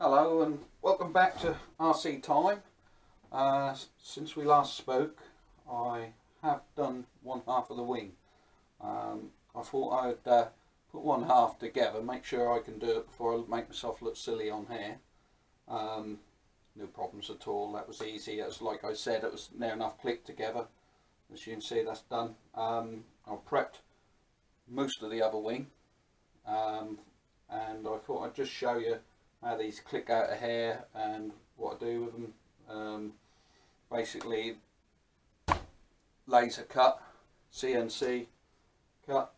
Hello and welcome back to RC Time. Since we last spoke, I have done one half of the wing. I thought I'd put one half together, make sure I can do it before I make myself look silly on here. No problems at all, that was easy. It was like I said, it was near enough clicked together. As you can see, that's done. I've prepped most of the other wing, and I thought I'd just show you how these click out of here and what I do with them. Basically laser cut, CNC cut,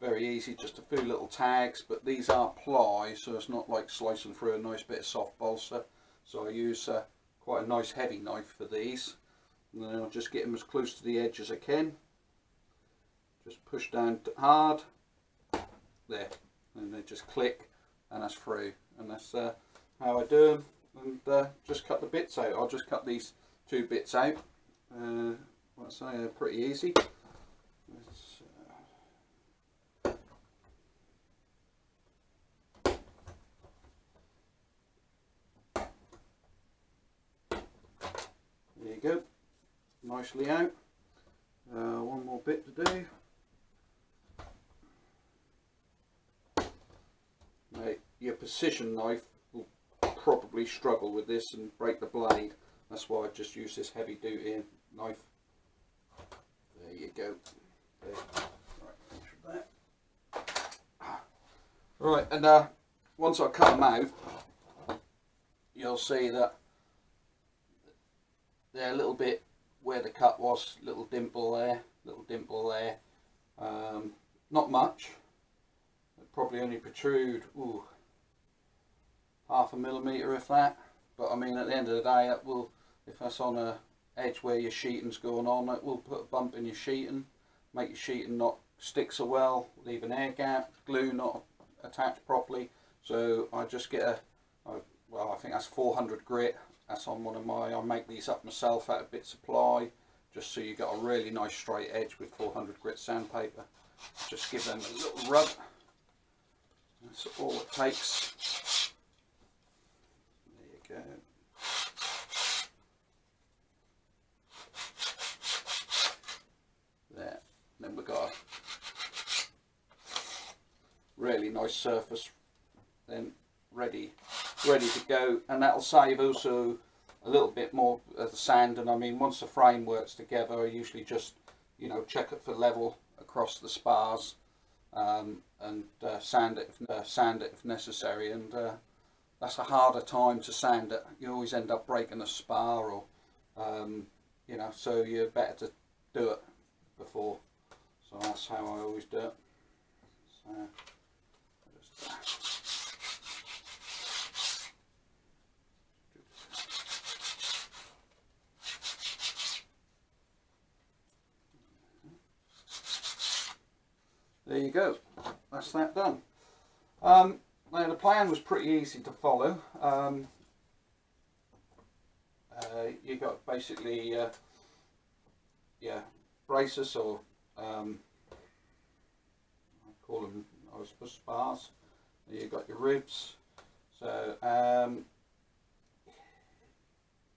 very easy, just a few little tags, but these are ply, so it's not like slicing through a nice bit of soft balsa. So I use quite a nice heavy knife for these, and then I'll just get them as close to the edge as I can. Just push down hard, there, and they just click, and that's through. And that's how I do them, and just cut the bits out. I'll just cut these two bits out. Like I say, they're pretty easy. There you go, nicely out. One more bit to do. Your precision knife will probably struggle with this and break the blade. That's why I just use this heavy duty knife. There you go. There. Right, that. Right, and once I cut them out, you'll see that they're a little bit where the cut was, little dimple there, not much. It'll probably only protrude, ooh, half a millimetre if that, but I mean at the end of the day that will, if that's on a edge where your sheeting's going on, it will put a bump in your sheeting, make your sheeting not stick so well, leave an air gap, glue not attached properly. So I just get well, I think that's 400 grit, that's on one of my, I make these up myself out of bits of ply, just so you got a really nice straight edge with 400 grit sandpaper. Just give them a little rub, that's all it takes. Go. There. Then we've got a really nice surface then ready to go, and that'll save also a little bit more of the sand. And I mean, once the frame works together, I usually just, you know, check it for level across the spars, and sand it if necessary. And that's a harder time to sand it. You always end up breaking a spar, or you know, so you're better to do it before. So that's how I always do it. So there you go. That's that done. Now the plan was pretty easy to follow. You got basically yeah, braces, or I call them, I suppose, spars. You got your ribs. So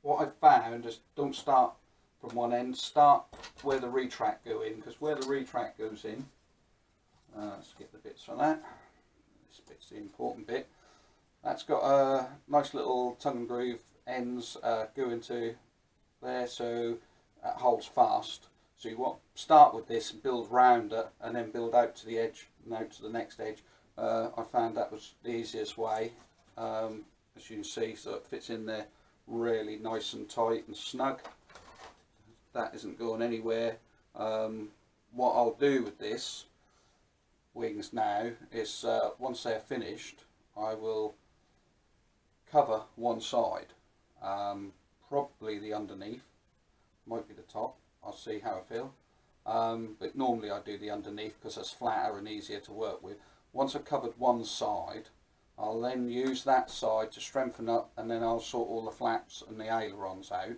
what I found is, don't start from one end, start where the retract go in, because where the retract goes in, let's get the bits for that. This bit's the important bit. That's got a nice little tongue and groove ends go into there, so that holds fast. So you want to start with this and build round it, and then build out to the edge and out to the next edge. I found that was the easiest way, as you can see, so it fits in there really nice and tight and snug. That isn't going anywhere. What I'll do with this wings now is, once they're finished, I will cover one side, probably the underneath, might be the top, I'll see how I feel, but normally I do the underneath because it's flatter and easier to work with. Once I've covered one side, I'll then use that side to strengthen up, and then I'll sort all the flaps and the ailerons out,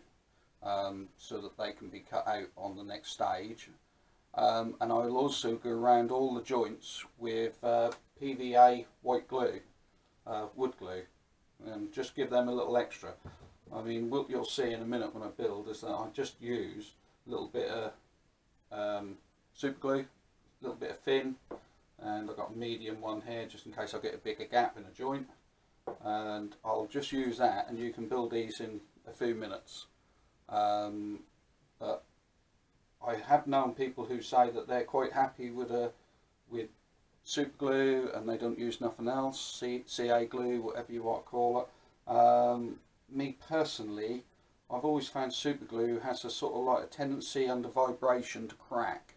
so that they can be cut out on the next stage. And I'll also go around all the joints with PVA white glue, wood glue, and just give them a little extra. I mean, what you'll see in a minute when I build is that I just use a little bit of super glue, a little bit of thin, and I've got a medium one here just in case I get a bigger gap in a joint, and I'll just use that, and you can build these in a few minutes. But I have known people who say that they're quite happy with super glue and they don't use nothing else, CA glue, whatever you want to call it. Me personally, I've always found super glue has a sort of like a tendency under vibration to crack.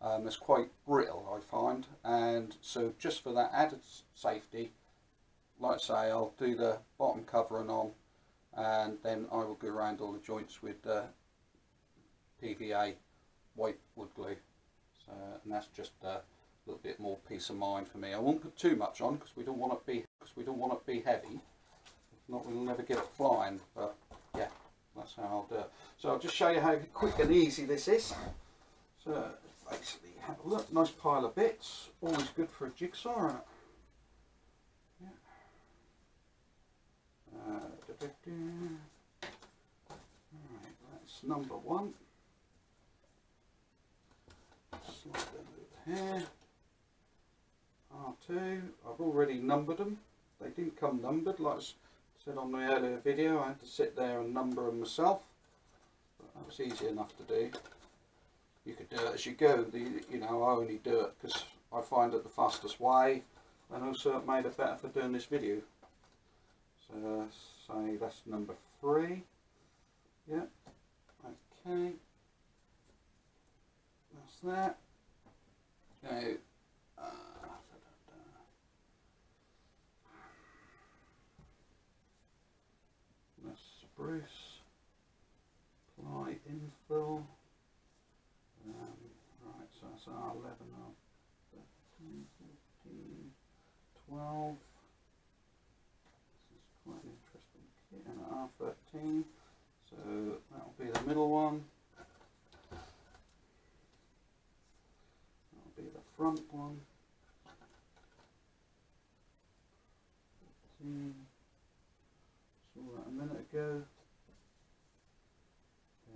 It's quite brittle, I find, and so just for that added safety, like I say, I'll do the bottom covering on, and then I will go around all the joints with PVA white wood glue. So, and that's just a little bit more peace of mind for me. I won't put too much on because we don't want it to be heavy. If not, we'll never get it flying. But yeah, that's how I'll do it. So I'll just show you how quick and easy this is. So basically, have a look. Nice pile of bits. Always good for a jigsaw, isn't it? Alright, that's number one. Slide them over here. R2, I've already numbered them. They didn't come numbered, like I said on the earlier video. I had to sit there and number them myself. But that was easy enough to do. You could do it as you go. You know, I only do it because I find it the fastest way, and also it made it better for doing this video. So say that's number 3. Yeah. Okay. That's that. Now, that's spruce. Ply infill. Right, so that's R11, R13, 14, 12. Quite an interesting kit, and R13, so that'll be the middle one, that'll be the front one, 14, saw that a minute ago,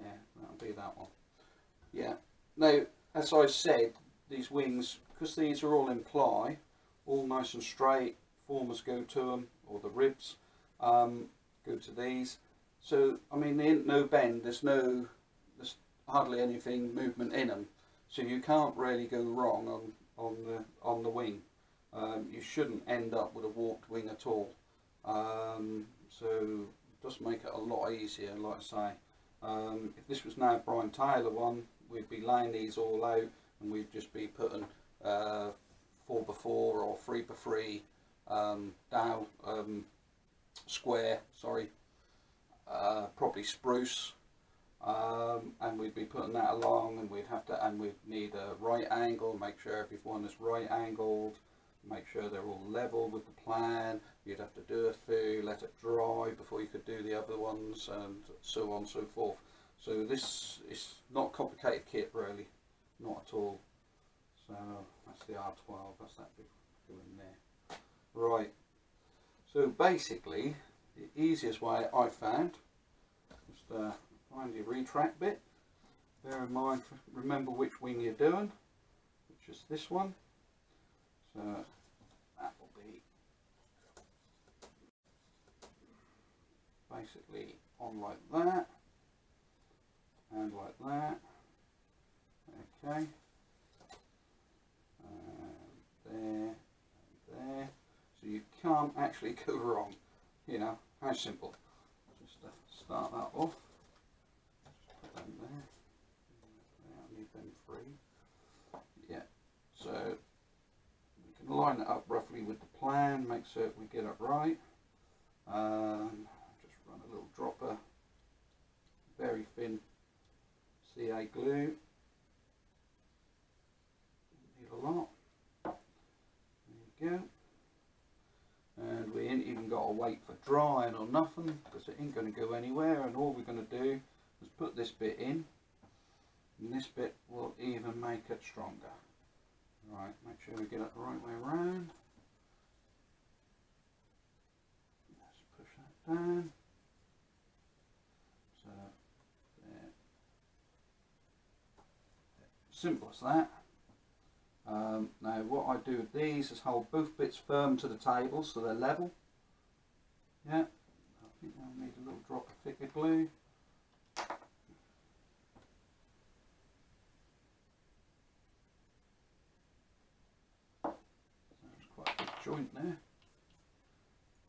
yeah, that'll be that one. Yeah, now as I said, these wings, because these are all in ply, all nice and straight, formers go to them, or the ribs go to these. So I mean, there ain't no bend, there's hardly anything movement in them, so you can't really go wrong on the wing. You shouldn't end up with a warped wing at all. So it does make it a lot easier. Like I say, if this was now Brian Taylor one, we'd be laying these all out and we'd just be putting 4x4 or 3x3 down square, sorry, probably spruce, and we'd be putting that along, and we'd need a right angle, make sure everyone is right angled, make sure they're all level with the plan. You'd have to do a few, let it dry before you could do the other ones, and so on and so forth. So this is not a complicated kit really, not at all. So that's the R12, that's that big one in there. Right, so basically the easiest way I found was to find your retract bit. Bear in mind, remember which wing you're doing, which is this one. So that will be basically on like that and like that. Okay. There, and there. So you can't actually go wrong. You know, how simple. Just start that off. Just put them there. I need them 3. Yeah. So we can line it up roughly with the plan, make sure we get it right. Just run a little dropper, very thin CA glue. Need a lot. There you go. And we ain't even got to wait for drying or nothing, because it ain't going to go anywhere, and all we're going to do is put this bit in, and this bit will even make it stronger. Right, make sure we get it the right way around. Let's down. So there. Simple as that. Now what I do with these is hold both bits firm to the table so they're level. Yeah, I think I'll need a little drop of thicker glue. There's quite a big joint there.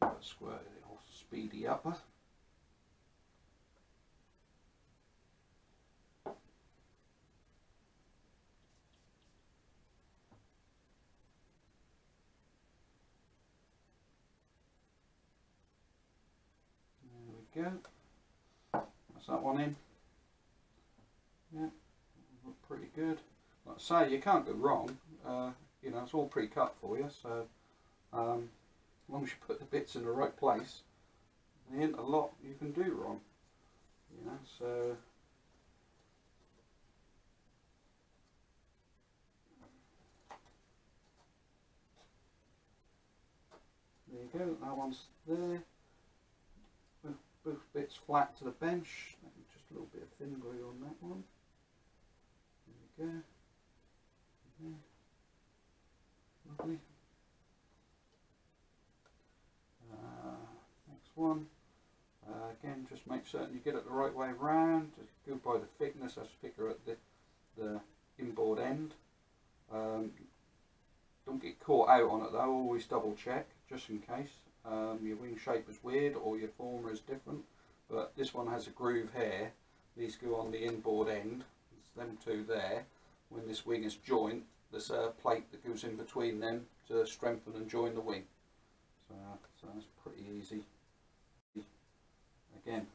I'll squirt it off speedy upper. There we go. That's that one in. Yeah, look pretty good. Like I say, you can't go wrong. You know, it's all pre-cut for you, so as long as you put the bits in the right place, there ain't a lot you can do wrong. You know, so there you go. That one's there. Both bits flat to the bench. Just a little bit of thin glue on that one. There we go. Yeah. Lovely. Next one. Again, just make certain you get it the right way round. Just go by the thickness. That's thicker at the inboard end. Don't get caught out on it though. Always double check just in case. Your wing shape is weird or your former is different, but this one has a groove here. These go on the inboard end. It's them two there. When this wing is joint, there's a plate that goes in between them to strengthen and join the wing. So that's pretty easy. Again,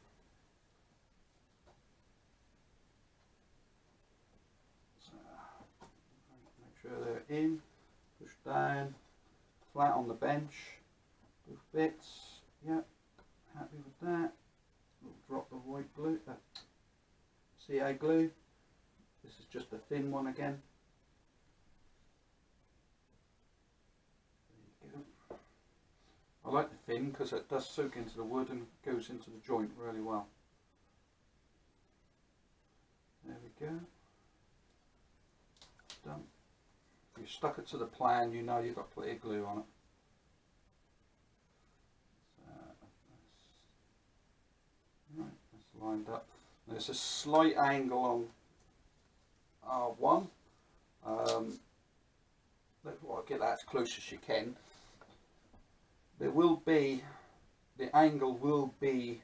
so make sure they're in, push down, flat on the bench. Both bits, yep, happy with that. Little drop of white glue, CA glue. This is just a thin one again. There you go. I like the thin because it does soak into the wood and goes into the joint really well. There we go. Done. If you stuck it to the plan, you know you've got plenty of glue on it. Right, that's lined up. There's a slight angle on R1. I'll get that as close as you can. There will be, the angle will be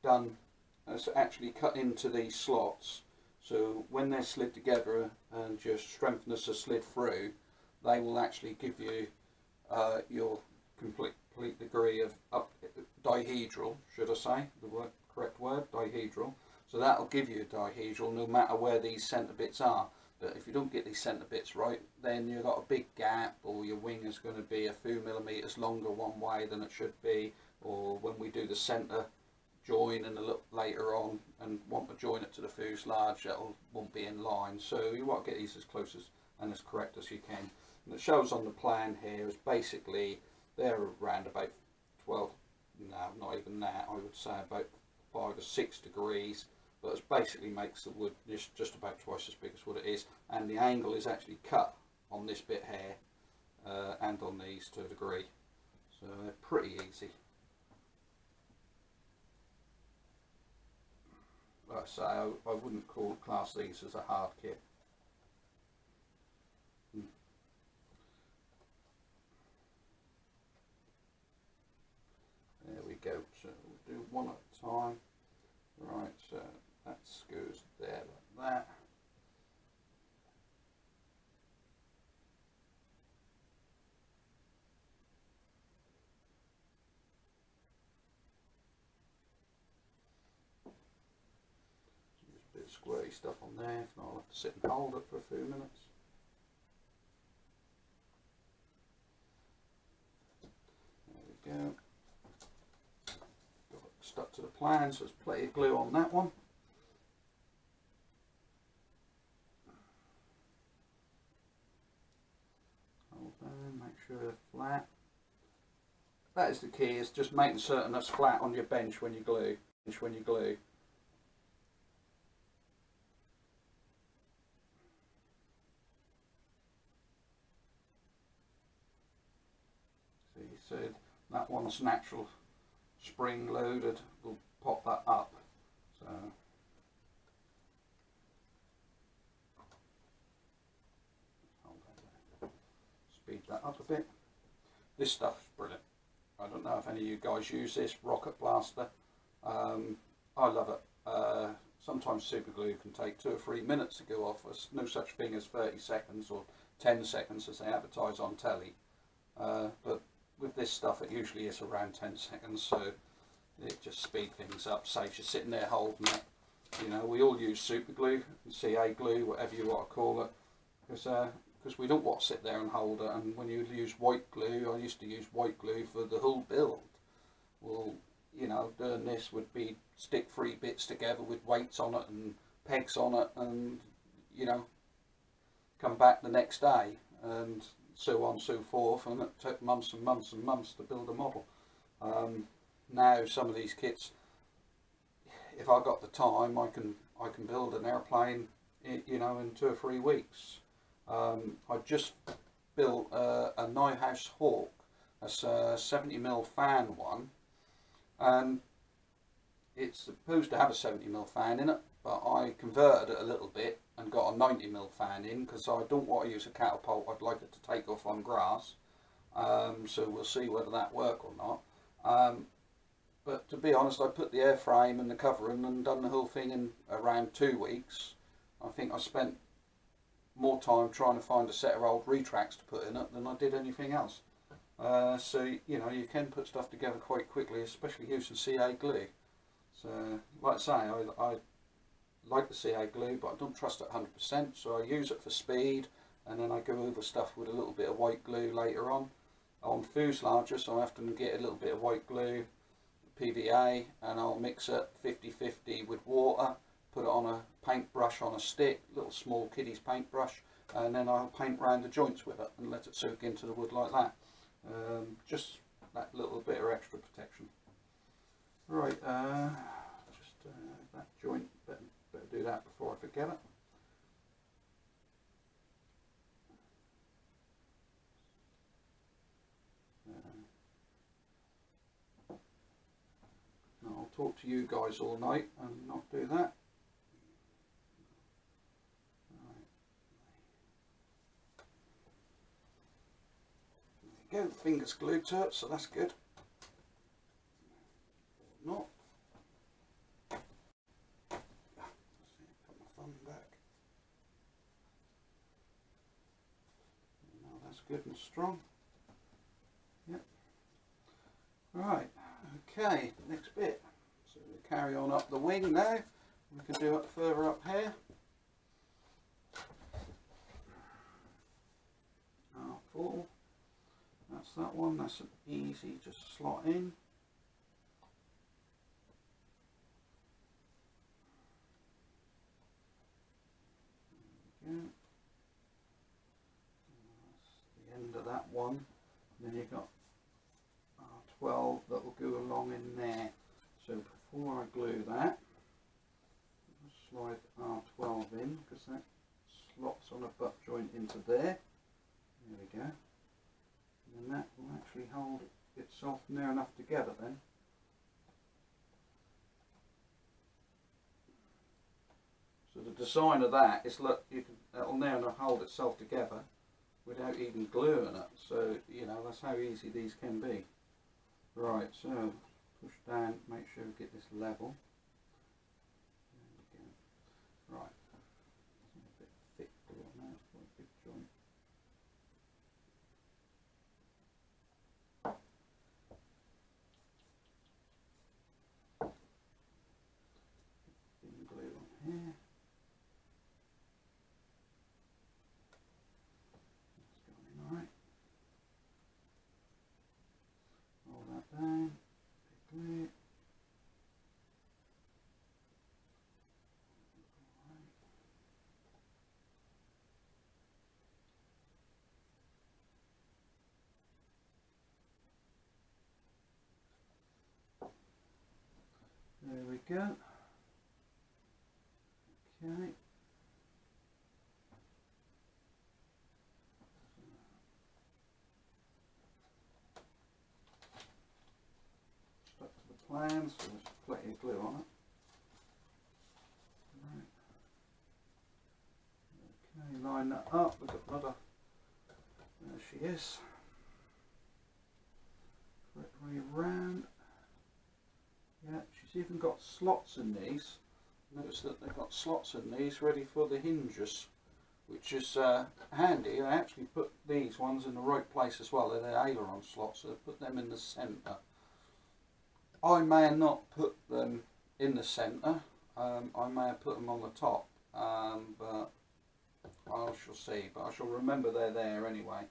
done as actually cut into these slots. So when they're slid together and your strengtheners are slid through, they will actually give you your complete degree of dihedral, should I say, the correct word, dihedral. So that'll give you a dihedral no matter where these centre bits are. But if you don't get these centre bits right, then you've got a big gap, or your wing is going to be a few millimetres longer one way than it should be, or when we do the centre join and a little later on and want to join it to the fuselage, that won't be in line. So you want to get these as close as and as correct as you can. And it shows on the plan here is basically they're around about 12, no, not even that, I would say about 5 or 6 degrees, but it basically makes the wood just about twice as big as what it is, and the angle is actually cut on this bit here and on these to a degree, so they're pretty easy. Like I say, I wouldn't class these as a hard kit. There we go, so we'll do one at a time. Right, so that goes there like that. Use a bit of squirty stuff on there, if not I'll have to sit and hold it for a few minutes. There we go. Got it stuck to the plan, so there's plenty of glue on that one. Hold down, make sure they're flat. that is the key, is just making certain that's flat on your bench when you glue. So that one's natural spring loaded, we'll pop that up. So speed that up a bit. This stuff is brilliant. I don't know if any of you guys use this rocket blaster. I love it. Sometimes super glue can take 2 or 3 minutes to go off. There's no such thing as 30 seconds or 10 seconds as they advertise on telly. But with this stuff it usually is around 10 seconds, so it just speeds things up, saves you sitting there holding it. You know, we all use super glue, CA glue, whatever you want to call it, because we don't want to sit there and hold it. And when you use white glue, I used to use white glue for the whole build. Well, you know, doing this would be stick 3 bits together with weights on it and pegs on it, and you know, come back the next day, and so on so forth, and it took months and months and months to build a model. Now some of these kits, if I got the time, I can build an airplane, you know, in 2 or 3 weeks. I just built a Neuhaus Hawk. That's a 70mm fan one, and it's supposed to have a 70mm fan in it, but I converted it a little bit and got a 90mm fan in, because I don't want to use a catapult. I'd like it to take off on grass, so we'll see whether that works or not. But to be honest, I put the airframe and the covering and done the whole thing in around 2 weeks. I think I spent more time trying to find a set of old retracts to put in it than I did anything else. So you know, you can put stuff together quite quickly, especially using CA glue. So like I say, I like the CA glue, but I don't trust it 100%, so I use it for speed, and then I go over stuff with a little bit of white glue later on. On fuselages, I often get a little bit of white glue, PVA, and I'll mix it 50-50 with water, put it on a paintbrush on a stick, little small kiddies paintbrush, and then I'll paint around the joints with it and let it soak into the wood like that. Just that little bit of extra protection. Right, that joint, better do that before I forget it. I'll talk to you guys all night and not do that. There you go, fingers glued to it, so that's good. Not. Put my thumb back. Now that's good and strong. Yep. Right, okay, next bit. So we carry on up the wing now. We can do it further up here. R4. That's that one. That's an easy, just slot in. There we go. That's the end of that one. And then you've got R12 that will go along in there. So before I glue that, I'll slide R12 in, because that slots on a butt joint into there. There we go. And then that will actually hold itself near enough together then. So the design of that is, look, it'll near enough hold itself together without even gluing it. So, you know, that's how easy these can be. Right, so push down, make sure we get this level. There we go. Right. A bit thick glue on there, it's quite a big joint. Thin glue on here. That's going in alright. Roll that down. Big glue. Right. go. Okay. Stuck to the plan, so there's plenty of glue on it. Right. Okay, line that up. We've got another. There she is. Correct way round. Yeah, she's even got slots in these. Notice that they've got slots in these ready for the hinges, which is handy. I actually put these ones in the right place as well. They're aileron slots, so I put them in the centre. I may not put them in the centre. I may have put them on the top, but I shall see. But I shall remember they're there anyway.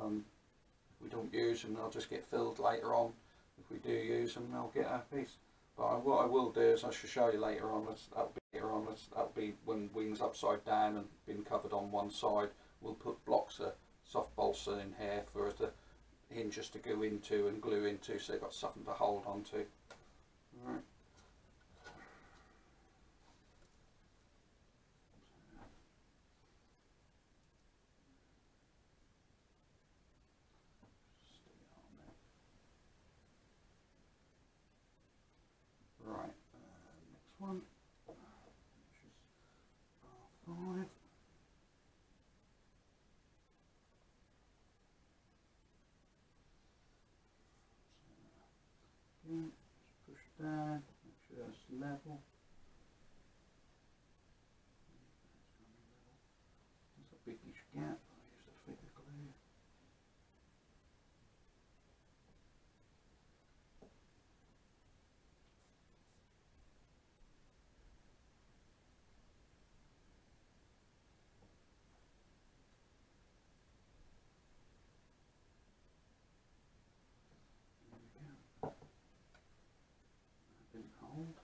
If we don't use them, they'll just get filled later on. If we do use them, they'll get a piece. But what I will do is I shall show you later on. That'll be when wings upside down and been covered on one side. We'll put blocks of soft balsa in here for the hinges to go into and glue into, so they've got something to hold on to. All right. Right, next one, which is R5. Again, just push down, make sure it's level. There's a biggish gap, I use the figure glue. Hold.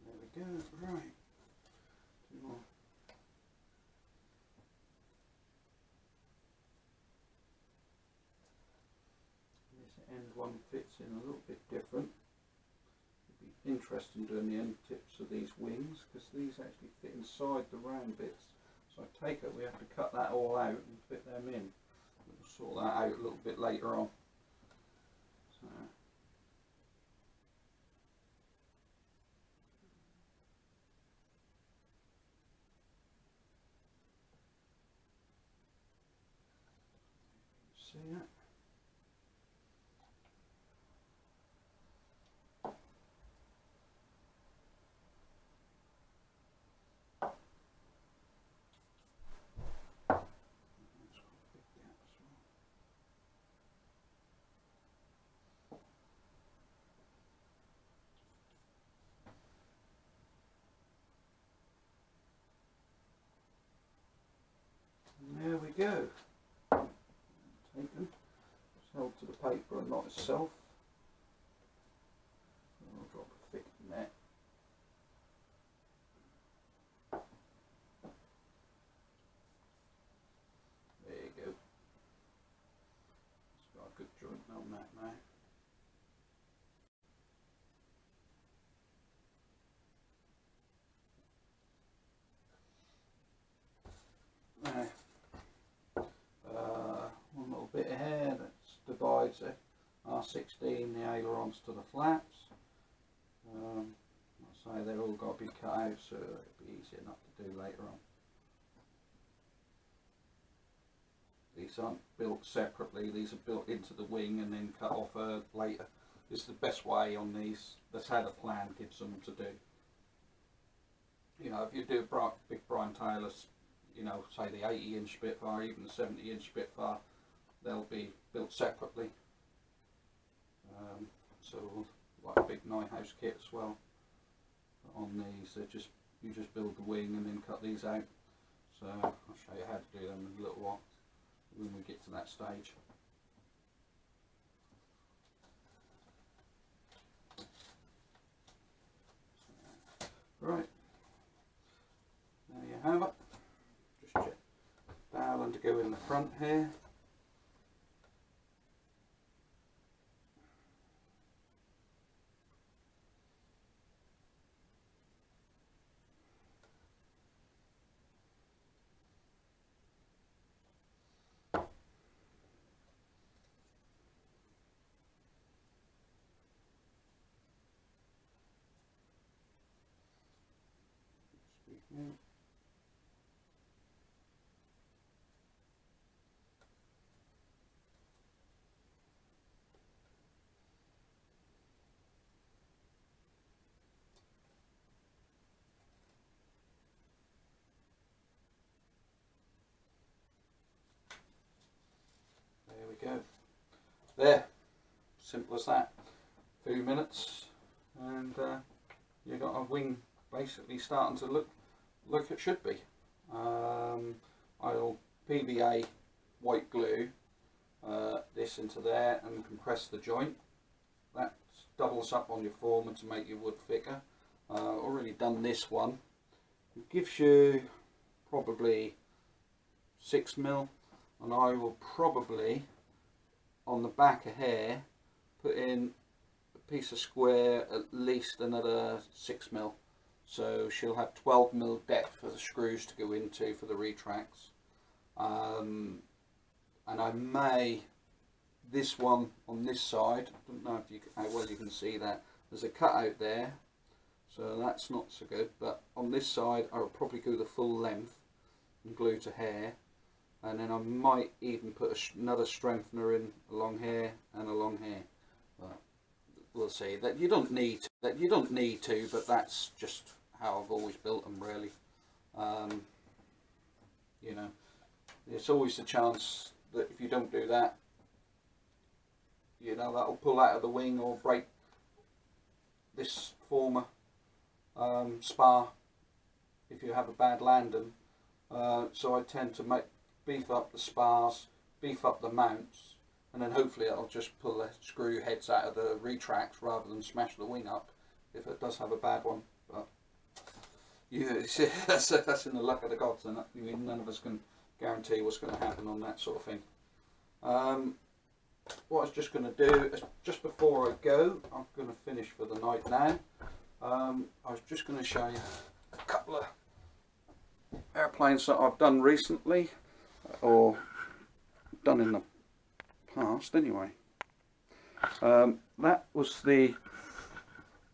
There we go. Right. Two more. This end one fits in a little bit different. It'd be interesting doing the end tips of these wings, because these actually fit inside the round bits. So I take it we have to cut that all out and fit them in. We'll sort that out a little bit later on. So. See it? And there we go. Taken. It's held to the paper and not itself. I'll drop a thick net. There you go. It's got a good joint on that now. One little bit of hair that divides the R16, the ailerons to the flaps. Like I say, they're all got to be cut out, so it'll be easy enough to do later on. These aren't built separately, these are built into the wing and then cut off later. This is the best way on these. That's how the plan gives them to do. You know, if you do big Brian Taylor's, you know, say the 80-inch Spitfire, even the 70-inch Spitfire, they'll be built separately. So like a big Night House kit as well. But on these, you just build the wing and then cut these out. So I'll show you how to do them in a little while when we get to that stage. Right, there you have it. Just check dial to go in the front here. There we go. There, simple as that. A few minutes and you've got a wing basically starting to look like it should be. I'll PVA white glue this into there and compress the joint. That doubles up on your former to make your wood thicker. Already done this one. It gives you probably 6mm, and I will probably on the back of here put in a piece of square at least another 6mm. So she'll have 12mm depth for the screws to go into for the retracts. And I may, this one on this side, I don't know if you, how well you can see that, there's a cutout there, so that's not so good, but on this side I'll probably go the full length and glue to here, and then I might even put another strengthener in along here and along here. But we'll see. That you don't need to, but that's just how I've always built them, really. You know, there's always a chance that if you don't do that, you know, that'll pull out of the wing or break this former spar if you have a bad landing. So I tend to beef up the spars, beef up the mounts, and then hopefully I'll just pull the screw heads out of the retracts rather than smash the wing up if it does have a bad one. But yeah, that's in the luck of the gods, and I mean, none of us can guarantee what's going to happen on that sort of thing. What I was just going to do is, just before I go, I'm going to finish for the night now. I was just going to show you a couple of airplanes that I've done recently, or done in the past anyway. That was the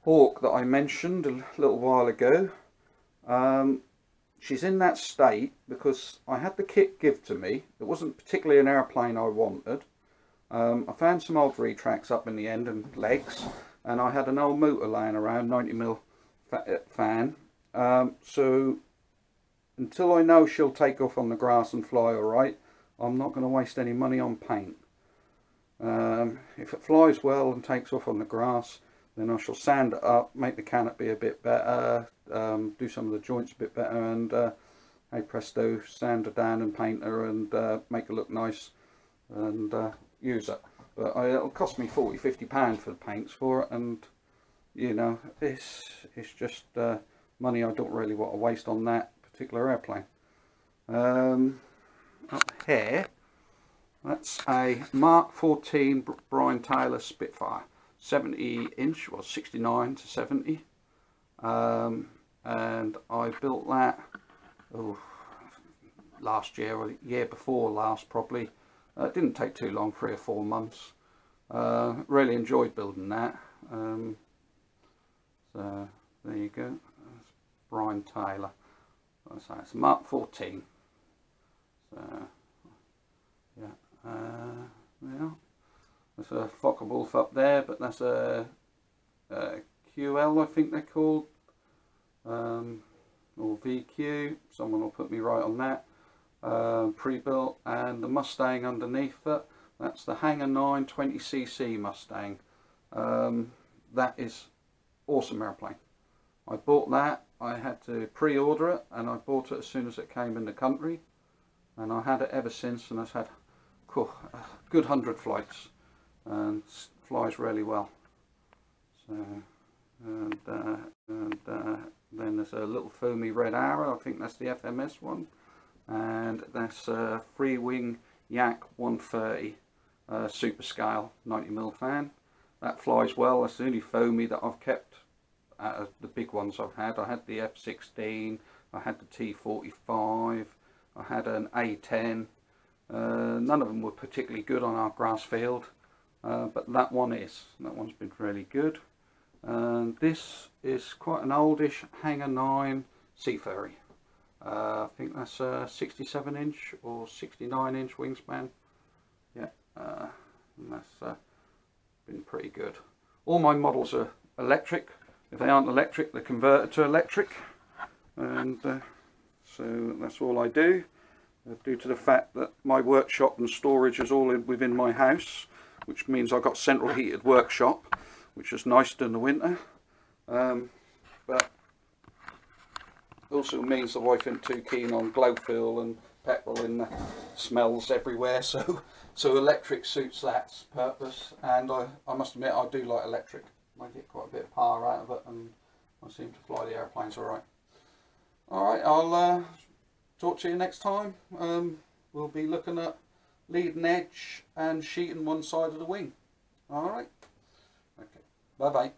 Hawk that I mentioned a little while ago. She's in that state because I had the kit given to me. It wasn't particularly an airplane I wanted. I found some old retracts up in the end and legs, and I had an old motor lying around, 90mm fan. So until I know she'll take off on the grass and fly alright, I'm not going to waste any money on paint. If it flies well and takes off on the grass, then I shall sand it up, make the canopy a bit better, do some of the joints a bit better, and hey presto, sand her down and paint her and make her look nice and use it. But it'll cost me £40–50 for the paints for it, and you know, this is just money I don't really want to waste on that particular airplane. Up here, that's a Mark 14 Brian Taylor Spitfire, 70-inch, well 69–70, and I built that last year or year before last probably. It didn't take too long, 3 or 4 months. Really enjoyed building that. So there you go. That's Brian Taylor. So it's a Mark 14. So yeah, yeah. There's a Focke-Wulf up there, but that's a QL, I think they're called, or VQ. Someone will put me right on that. Pre-built, and the Mustang underneath it, that's the Hangar 9 20cc Mustang. That is awesome airplane. I bought that, I had to pre-order it, and I bought it as soon as it came in the country, and I had it ever since, and I've had a good 100 flights, and flies really well. So and then there's there's a little foamy red arrow, I think that's the FMS one, and that's a Free Wing Yak 130 super scale 90mm fan. That flies well. That's the only foamy that I've kept out of the big ones I've had. I had the F16, I had the T45, I had an A10. None of them were particularly good on our grass field, but that one's been really good. And this is quite an oldish Hanger 9 Sea Fairy. I think that's a 67 inch or 69 inch wingspan. Yeah, and that's been pretty good. All my models are electric. If they aren't electric, they're converted to electric, and so that's all I do. Due to the fact that my workshop and storage is all within my house, which means I've got central heated workshop, which is nice during the winter, but also means the wife isn't too keen on glow fill and petrol and smells everywhere, so electric suits that purpose. And I must admit, I do like electric. I get quite a bit of power out of it, and I seem to fly the airplanes alright. Alright, I'll talk to you next time. We'll be looking at leading edge and sheeting one side of the wing. Alright, okay, bye bye.